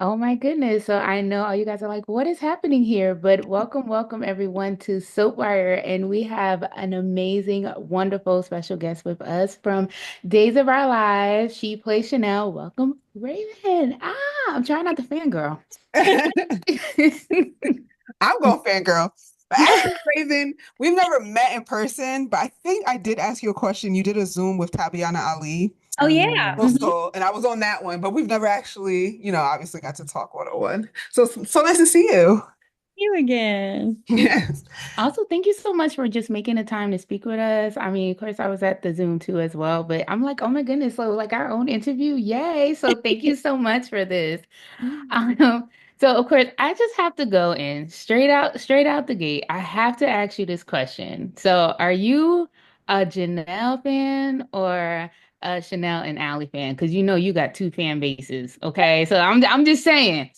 Oh my goodness. So I know all you guys are like, what is happening here? But welcome, welcome everyone to Soapwire. And we have an amazing, wonderful special guest with us from Days of Our Lives. She plays Chanel. Welcome, Raven. I'm trying not to fangirl. I'm going fangirl. But actually, Raven, we've never met in person, but I think I did ask you a question. You did a Zoom with Tabiana Ali. Oh Oh yeah. yeah. Mhm. Also, and I was on that one, but we've never actually, obviously got to talk one-on-one. So nice to see you. You again. Yes. Also, thank you so much for just making the time to speak with us. I mean, of course, I was at the Zoom too as well, but I'm like, oh my goodness, so like our own interview, yay! So thank you so much for this. Um, so of course, I just have to go in straight out the gate. I have to ask you this question. So, are you a Janelle fan or a Chanel and Allie fan? Because you know you got two fan bases. Okay, so I'm just saying.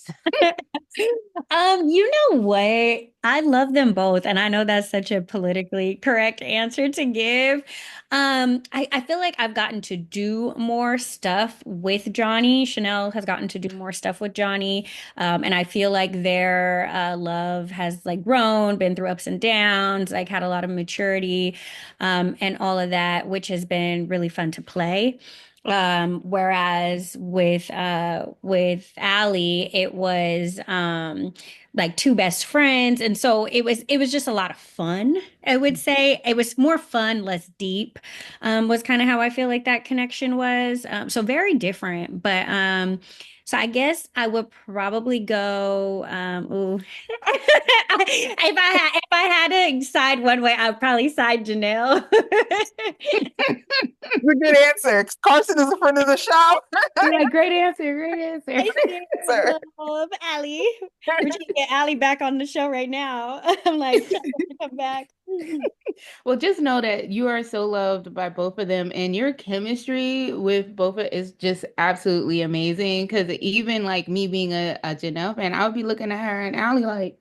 You know what? I love them both, and I know that's such a politically correct answer to give. I feel like I've gotten to do more stuff with Johnny. Chanel has gotten to do more stuff with Johnny, and I feel like their love has like grown, been through ups and downs, like had a lot of maturity, and all of that, which has been really fun to play. Whereas with Allie, it was like two best friends. And so it was just a lot of fun, I would say. It was more fun, less deep, was kind of how I feel like that connection was. So very different. But so I guess I would probably go ooh. If I had to side one way, I'd probably side Janelle. It's a good answer. Carson is a friend of the show. Yeah, great answer, great answer. I Sir. love Allie. We're trying to get Allie back on the show right now. I'm like, trying to come back. Well, just know that you are so loved by both of them, and your chemistry with both of is just absolutely amazing. Because even like me being a Janelle fan, I would be looking at her and Allie like,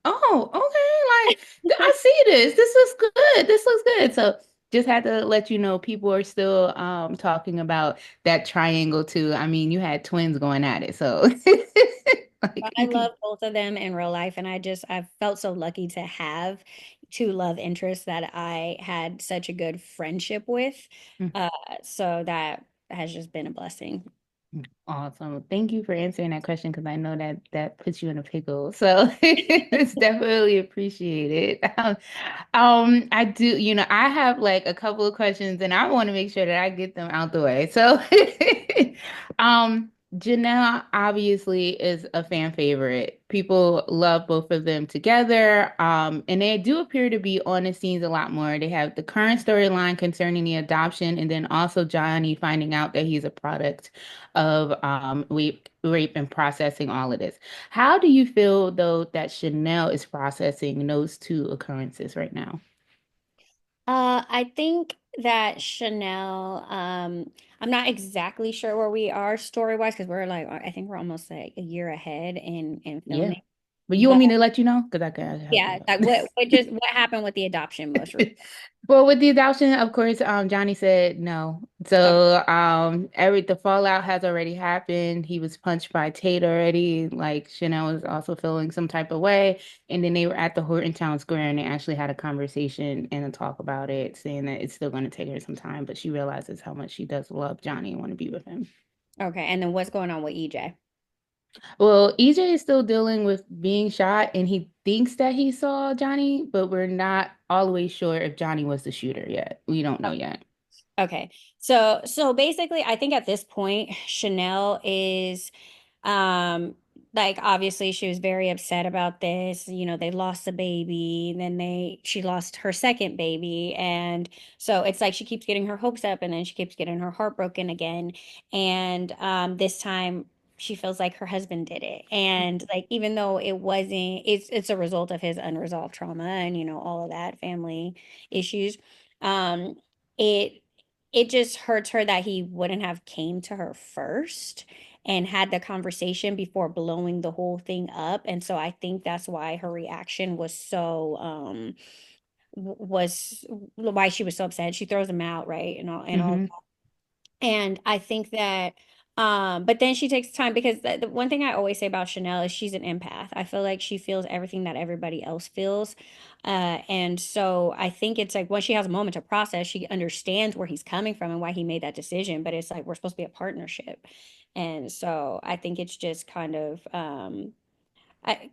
oh, okay, like I see this. This looks good. This looks good. So just had to let you know people are still talking about that triangle too. I mean, you had twins going at it, so like I you love can. both of them in real life, and I felt so lucky to have two love interests that I had such a good friendship with. Uh, so that has just been a blessing. Awesome. Thank you for answering that question because I know that that puts you in a pickle. So it's definitely appreciated. I do, I have like a couple of questions and I want to make sure that I get them out the way. So, Janelle obviously is a fan favorite. People love both of them together. And they do appear to be on the scenes a lot more. They have the current storyline concerning the adoption, and then also Johnny finding out that he's a product of rape and processing all of this. How do you feel though that Chanel is processing those two occurrences right now? I think that Chanel, I'm not exactly sure where we are story-wise because we're like, I think we're almost like a year ahead in Yeah. filming. But you want But me to let you know? Because I can help you yeah, like out. what happened with the adoption most recently? Well, with the adoption, of course, Johnny said no. Okay. So, every the fallout has already happened. He was punched by Tate already. Like Chanel was also feeling some type of way, and then they were at the Horton Town Square, and they actually had a conversation and a talk about it, saying that it's still going to take her some time, but she realizes how much she does love Johnny and want to be with him. Okay. And then what's going on with EJ? Well, EJ is still dealing with being shot, and he thinks that he saw Johnny, but we're not always sure if Johnny was the shooter yet. We don't know yet. Okay. So basically I think at this point Chanel is like obviously she was very upset about this. You know, they lost a baby, then she lost her second baby, and so it's like she keeps getting her hopes up and then she keeps getting her heart broken again. And this time she feels like her husband did it. And like even though it's a result of his unresolved trauma and all of that family issues, um it it just hurts her that he wouldn't have came to her first and had the conversation before blowing the whole thing up. And so I think that's why her reaction was so was why she was so upset. She throws him out, right? And all Hmm. and I think that But then she takes time because the one thing I always say about Chanel is she's an empath. I feel like she feels everything that everybody else feels. And so I think it's like when she has a moment to process, she understands where he's coming from and why he made that decision. But it's like we're supposed to be a partnership. And so I think it's just kind of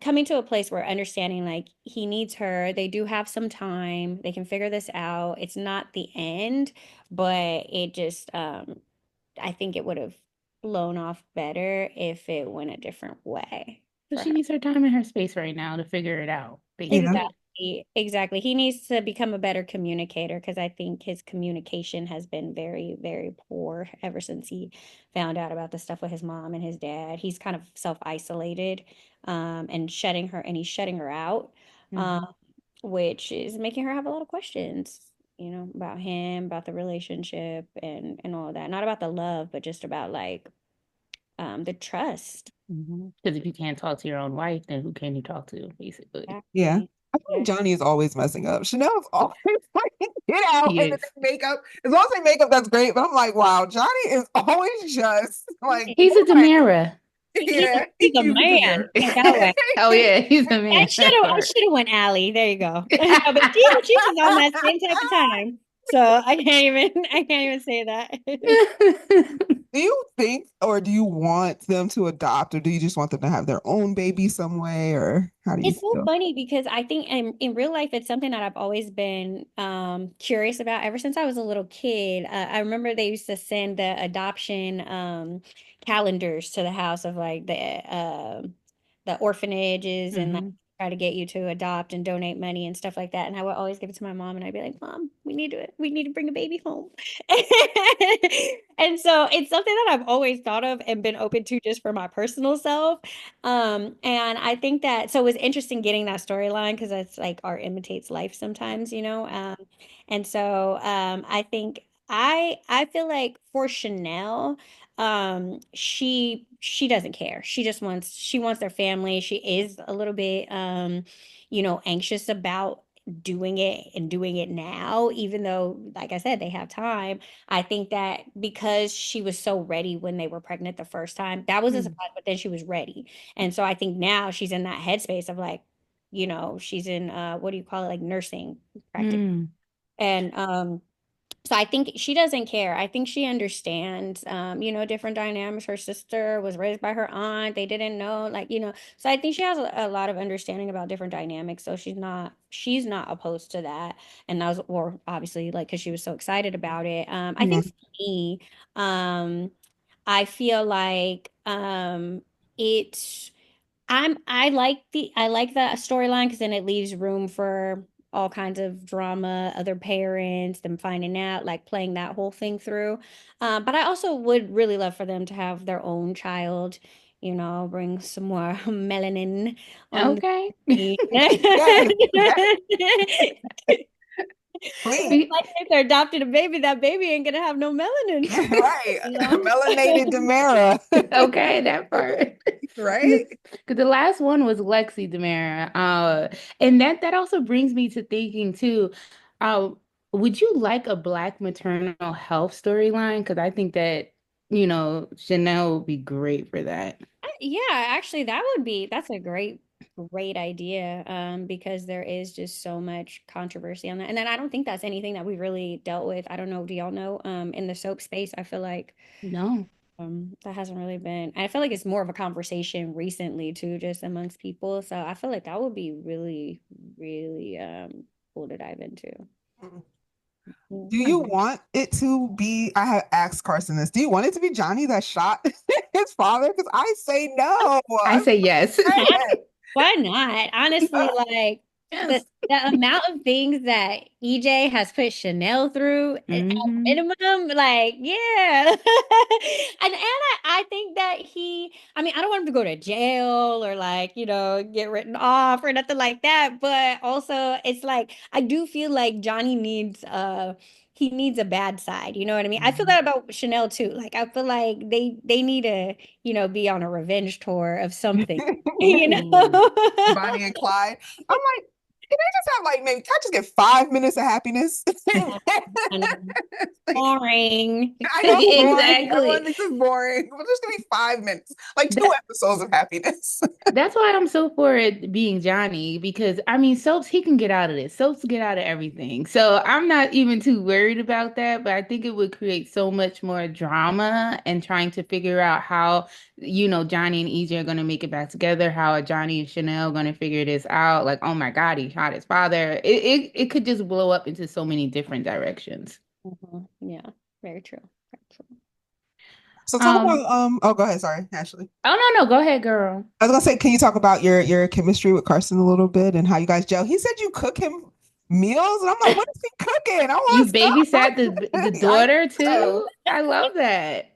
coming to a place where understanding like he needs her, they do have some time, they can figure this out. It's not the end, but it just I think it would have blown off better if it went a different way So for she her. needs her time and her space right now to figure it out, Yeah. basically. Exactly, exactly. He needs to become a better communicator because I think his communication has been very, very poor ever since he found out about the stuff with his mom and his dad. He's kind of self-isolated, and shutting her, and he's shutting her out, um, Hmm. which is making her have a lot of questions, about him, about the relationship and all of that. Not about the love, but just about like the trust. Because if you can't talk to your own wife, then who can you talk to, basically? Yeah. Exactly. I feel like Johnny is always messing up. Chanel's always like, get out. He And then is. they makeup. As long as they makeup, that's great. But I'm like, wow, Johnny is always just like, He's a boy, Demira. yeah, He's a he's a man. mirror. Put it that way. Oh yeah, he's a man. That I part. should have went Allie. There you go. No, but she was on that same type of time. So I can't even say that. Do you think, or do you want them to adopt, or do you just want them to have their own baby some way, or how do you It's so feel? funny because I think in real life, it's something that I've always been curious about ever since I was a little kid. I remember they used to send the adoption calendars to the house of like the orphanages and like Hmm. try to get you to adopt and donate money and stuff like that. And I would always give it to my mom and I'd be like, Mom, we need to bring a baby home. And so it's something that I've always thought of and been open to just for my personal self. And I think that so it was interesting getting that storyline because it's like art imitates life sometimes, you know. And so I think I feel like for Chanel, she doesn't care. She wants their family. She is a little bit anxious about doing it and doing it now, even though, like I said, they have time. I think that because she was so ready when they were pregnant the first time, that was a surprise, but then she was ready. And so I think now she's in that headspace of like, she's in what do you call it? Like nursing practically. Mm. And so I think she doesn't care. I think she understands different dynamics. Her sister was raised by her aunt. They didn't know, like, so I think she has a lot of understanding about different dynamics. So she's not opposed to that. And that was, or obviously, like, because she was so excited about it. I Yeah. think for me, um, I feel like it's I like the storyline because then it leaves room for all kinds of drama, other parents, them finding out, like playing that whole thing through. But I also would really love for them to have their own child, bring some more melanin on the Okay. scene. Yes, yes, please. Be- Like if they're adopting a baby, that baby ain't gonna have no melanin. Right. You know? Melanated Demera. okay, that part. Right? Because the last one was Lexi Demara. And that also brings me to thinking too, uh, would you like a Black maternal health storyline? Because I think that, Chanel would be great for that. Yeah, actually, that's a great, great idea. Because there is just so much controversy on that. And then I don't think that's anything that we've really dealt with. I don't know, do y'all know? In the soap space, I feel like No. that hasn't really been, I feel like it's more of a conversation recently too, just amongst people. So I feel like that would be really, really cool to dive into. Do you want it to be? I have asked Carson this. Do you want it to be Johnny that shot his father? Because I say no. I I'm say yes. Yeah. Why not? Honestly, like the Yes. the amount of things that EJ has put Chanel through at Hmm. minimum, like, yeah. And I think that I mean, I don't want him to go to jail or like, get written off or nothing like that. But also it's like I do feel like Johnny needs he needs a bad side. You know what I mean? I feel that about Chanel too. Like I feel like they need to, be on a revenge tour of something. You Ooh. know? Bonnie and Clyde. I'm like, can they just have like maybe can I just get 5 minutes of happiness? I know. Like, Boring. I know it's boring. Everyone Exactly. thinks it's boring. But just give me 5 minutes, like two That episodes of happiness. That's why I'm so for it being Johnny because I mean Soaps he can get out of this. Soaps get out of everything. So I'm not even too worried about that, but I think it would create so much more drama and trying to figure out how Johnny and EJ are going to make it back together, how are Johnny and Chanel going to figure this out? Like, oh my God, he shot his father. It could just blow up into so many different directions. Yeah, very true. Very true. So talk Um about oh go ahead, sorry, Ashley. oh no, go ahead, girl. I was gonna say, can you talk about your chemistry with Carson a little bit and how you guys gel? He said you cook him meals, and I'm like, what is he cooking? I You want babysat the some. I daughter know. too. I love that.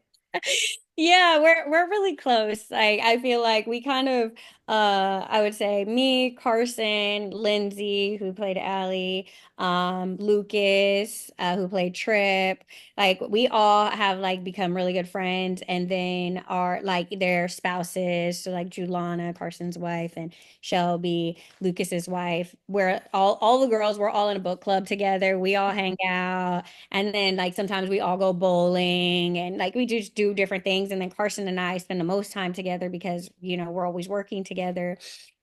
Yeah, we're really close. I feel like we kind of I would say me, Carson, Lindsay, who played Allie, Lucas, who played Trip. Like we all have like become really good friends and then are like their spouses, so like Julana, Carson's wife, and Shelby, Lucas's wife. We're all the girls, we're all in a book club together. We all hang out. And then like sometimes we all go bowling and like we just do different things. And then Carson and I spend the most time together because, we're always working together.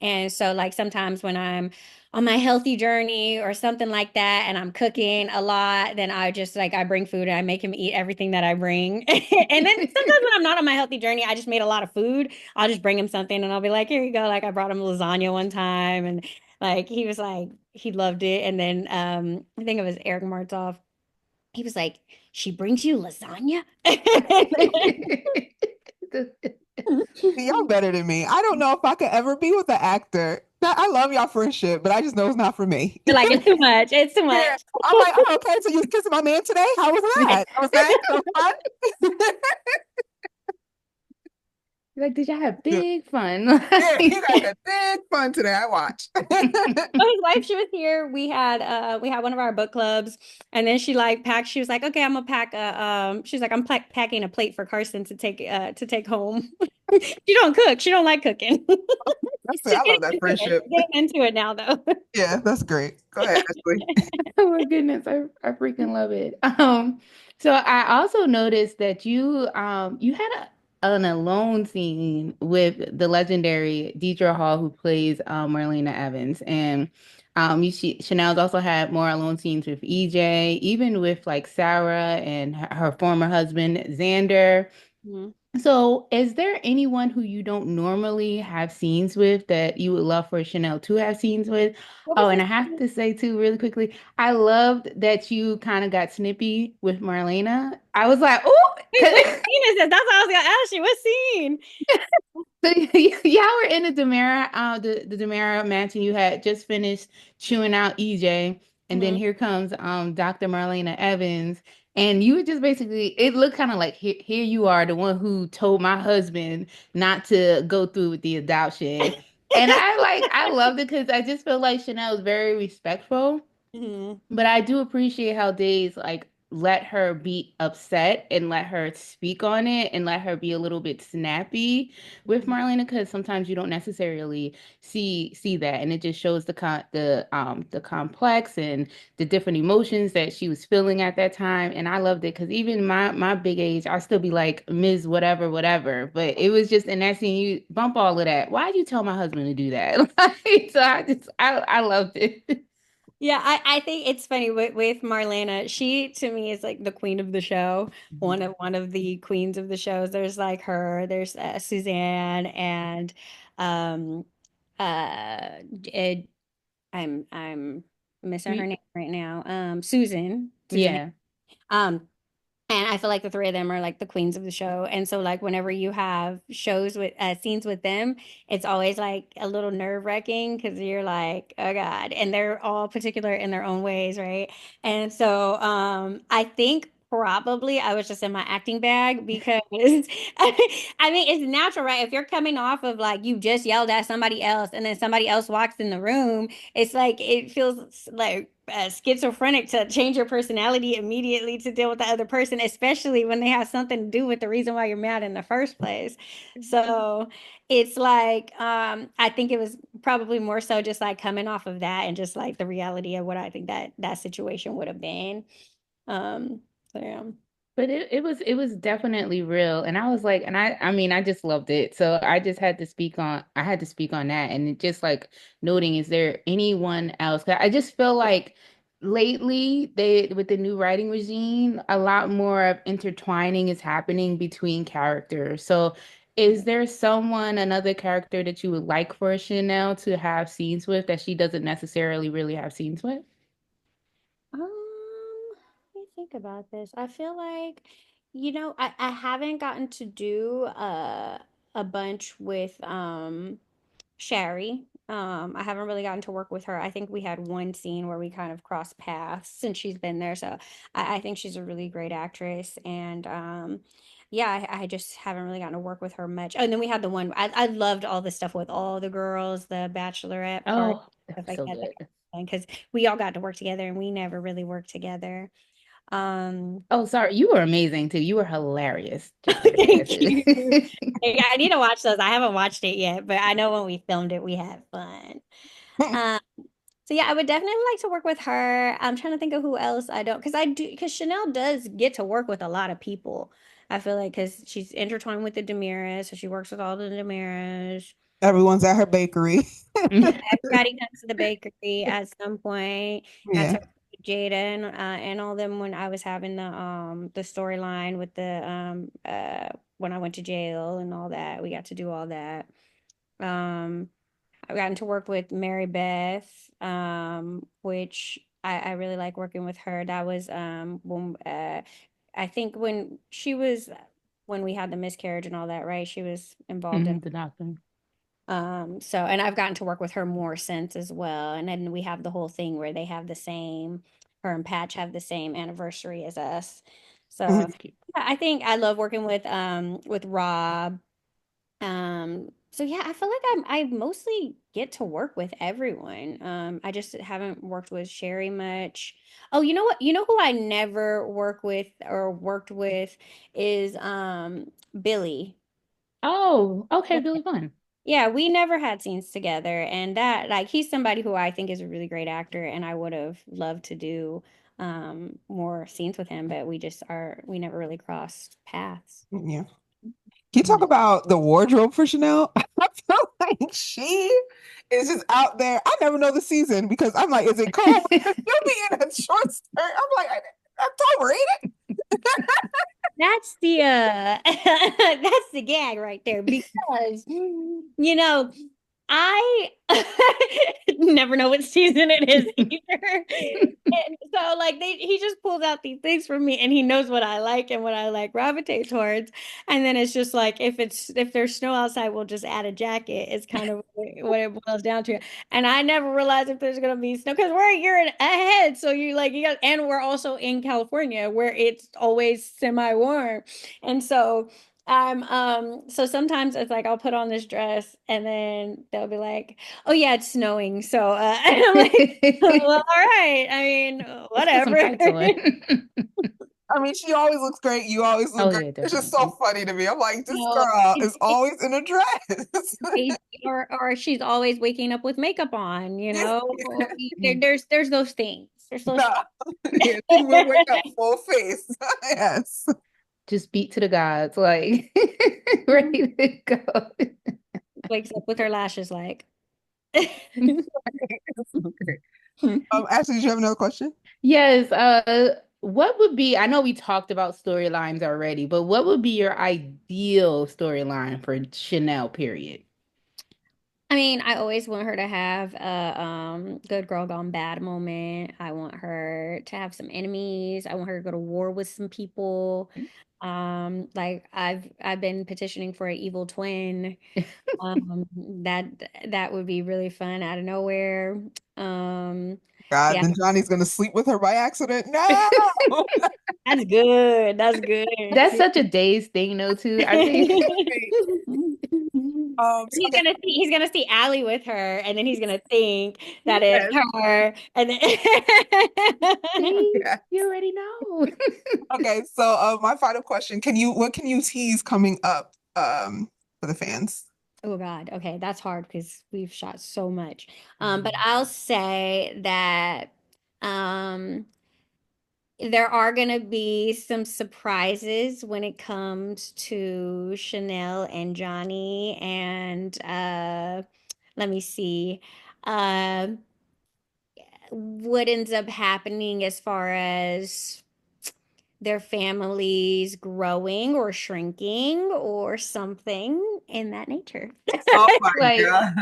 And so like sometimes when I'm on my healthy journey or something like that and I'm cooking a lot, then I just like I bring food and I make him eat everything that I bring. And then sometimes when I'm not on my healthy journey, I just made a lot of food. I'll just bring him something and I'll be like, here you go. Like I brought him lasagna one time and like he was like he loved it. And then I think it was Eric Martov, he was like, she brings you lasagna? Y'all better than me. I don't know if I could ever be with an actor. I love y'all friendship, but I just know it's not for me. You're like, it's too much. It's too Yeah. much. I'm like, oh, okay, so you was kissing my man today? How was that? Was that so fun? Like, did y'all have Yeah, big fun? yeah, you guys had big fun today. I watched. His wife, she was here. We had one of our book clubs, and then she like packed. She was like, "Okay, I'm gonna pack a She's like, "I'm packing a plate for Carson to take home." She don't cook. She don't like cooking. That's it. She's I getting love that into it. friendship. She's getting into it now, though. Yeah, that's great. Go ahead, Ashley. Oh my goodness, I freaking love it. So I also noticed that you had an alone scene with the legendary Deidre Hall who plays Marlena Evans, and Chanel's also had more alone scenes with EJ, even with like Sarah and her former husband Xander. Mhm. So, is there anyone who you don't normally have scenes with that you would love for Chanel to have scenes with? What was Oh, and this? I have to say too, really quickly, I loved that you kind of got snippy with Marlena. I was like, oh, Wait, what scene is this? That's what I was gonna ask you. What scene? so y'all were in the Demera, the Demera mansion. You had just finished chewing out EJ, and then Mhm. here comes Dr. Marlena Evans, and you were just basically. It looked kind of like here you are, the one who told my husband not to go through with the adoption, and I loved it because I just feel like Chanel was very respectful. Mhm. But I do appreciate how Days like let her be upset and let her speak on it and let her be a little bit snappy with Mhm. Marlena because sometimes you don't necessarily see that and it just shows the complex and the different emotions that she was feeling at that time and I loved it because even my big age I still be like Ms. Whatever whatever but it was just in that scene you bump all of that. Why'd you tell my husband to do that? Like, so I loved it. Yeah, I think it's funny with Marlena. She to me is like the queen of the show, one of the queens of the shows. There's like her, there's Suzanne, and um it, I'm missing her Me, name right now. Susan. yeah. Um, and I feel like the three of them are like the queens of the show. And so like whenever you have shows with scenes with them, it's always like a little nerve-wracking because you're like, oh God. And they're all particular in their own ways, right? And so I think probably I was just in my acting bag because I mean it's natural, right? If you're coming off of like you just yelled at somebody else and then somebody else walks in the room, it's like it feels like schizophrenic to change your personality immediately to deal with the other person, especially when they have something to do with the reason why you're mad in the first place. So it's like I think it was probably more so just like coming off of that and just like the reality of what I think that that situation would have been. So yeah. But it was definitely real. And I was like, and I mean, I just loved it. So I had to speak on that. And it just like noting, is there anyone else? 'Cause I just feel like lately they with the new writing regime, a lot more of intertwining is happening between characters. So is there another character that you would like for Chanel to have scenes with that she doesn't necessarily really have scenes with? Let me think about this. I feel like, I haven't gotten to do a bunch with Sherry. I haven't really gotten to work with her. I think we had one scene where we kind of crossed paths since she's been there. So I think she's a really great actress. And yeah, I just haven't really gotten to work with her much. Oh, and then we had the one I loved all the stuff with all the girls, the bachelorette party, Oh, that stuff was like so that. good. Because we all got to work together and we never really worked together. Um, Oh, sorry. You were amazing too. You were hilarious. Just like thank that's you. it. Yeah, I need to watch those. I haven't watched it yet, but I know when we filmed it, we had fun. Um, so yeah, I would definitely like to work with her. I'm trying to think of who else I don't, because Chanel does get to work with a lot of people. I feel like because she's intertwined with the Demiras, so she works with all the Demiras. Everyone's at her bakery. Everybody comes to the bakery at some point. Got Yeah. to Jada and all them when I was having the storyline with the when I went to jail and all that. We got to do all that. Um, I've gotten to work with Mary Beth, which I really like working with her. That was when I think when we had the miscarriage and all that, right? She was involved in. The doctor. So and I've gotten to work with her more since as well. And then we have the whole thing where they have her and Patch have the same anniversary as us. So Mhm. That's cute. yeah, I think I love working with Rob. So yeah, I feel like I mostly get to work with everyone. I just haven't worked with Sherry much. Oh, you know what? You know who I never work with or worked with is Billy. Oh, okay, Billy Fun. Yeah, we never had scenes together, and that like he's somebody who I think is a really great actor, and I would have loved to do more scenes with him, but we never really crossed paths. Yeah. Can you talk Mm. about the wardrobe for Chanel? I feel like she is just out there. I never know the season because I'm like, is it cold? Because she'll be in a short skirt. I'm like, October, ain't That's the that's the gag right there because I never know what season it is either. And so like he just pulls out these things from me and he knows what I like and what I like gravitate towards. And then it's just like if there's snow outside, we'll just add a jacket. It's kind of what it boils down to. And I never realize if there's gonna be snow because we're a year ahead. So you got and we're also in California where it's always semi-warm. And so sometimes it's like I'll put on this dress and then they'll be like, "Oh yeah, it's snowing." So and I'm like, "Well, all right. I mean, Let's put some whatever." tights on. I mean, she always looks great. You always look Oh great. yeah, It's just so definitely. funny to me. I'm like, this No, girl it, is it, always in a dress. or she's always waking up with makeup on, Yeah. there's those things. There's those No. Yeah, she will wake up full face. Yes. Just beat to the gods, like ready to go. wakes up with her lashes like Okay. Ashley, did you have another question? Yes, what would be, I know we talked about storylines already, but what would be your ideal storyline for Chanel, period? I mean, I always want her to have a good girl gone bad moment. I want her to have some enemies. I want her to go to war with some people. Like I've been petitioning for an evil twin. Um, that that would be really fun out of nowhere. Um, God, Yeah, then Johnny's gonna sleep with her by accident. No. that's good. That's good. That's such a Days thing, though, too. I think. So okay, He's gonna see Allie with her, and then he's gonna think that it's yes, her, and then See, yes. you already know. Okay, so my final question, what can you tease coming up for the fans? oh God, okay, that's hard because we've shot so much. But Mhm. I'll say that um there are gonna be some surprises when it comes to Chanel and Johnny and let me see. Uh what ends up happening as far as their families growing or shrinking or something in that nature. Oh my Like, God.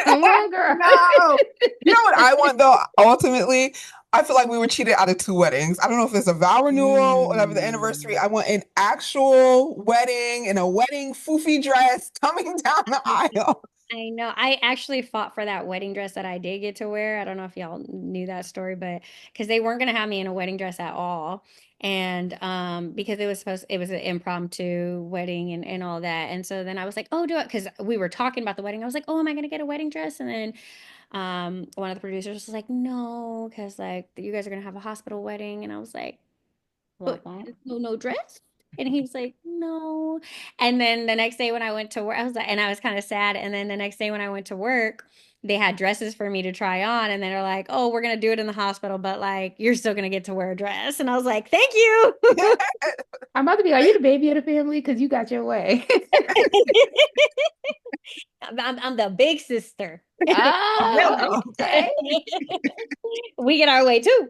come on, girl. No. You know what I want though? Ultimately, I feel like we were cheated out of two weddings. I don't know if it's a vow renewal, whatever the anniversary. Mm. I want an actual wedding in a wedding foofy dress coming down the aisle. I know. I actually fought for that wedding dress that I did get to wear. I don't know if y'all knew that story, but because they weren't going to have me in a wedding dress at all. And because it was an impromptu wedding and all that. And so then I was like, oh, do it. Because we were talking about the wedding. I was like, oh, am I going to get a wedding dress? And then one of the producers was like, no, because like you guys are going to have a hospital wedding. And I was like, no dress? And he was like, no. And then the next day when I went to work, I was like, and I was kind of sad. And then the next day when I went to work, they had dresses for me to try on. And they're like, oh, we're going to do it in the hospital, but like, you're still going to get to wear a dress. And I was like, thank you. I'm about to be, are you the baby of the family? Because you got your way. I'm the big sister. Real big. Oh, okay. We get our way too.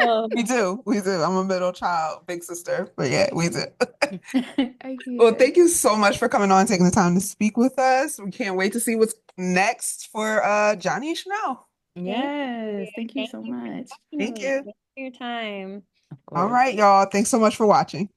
Um, We do. We do. I'm a middle child, big sister. But yeah, we do. I Well, can't. thank you so much for coming on, taking the time to speak with us. We can't wait to see what's next for Johnny and Chanel. thank you. Yes. Thank you Thank so you for Thank talking to me. you. Thank you for your time. Of All course. right, y'all. Thanks so much for watching.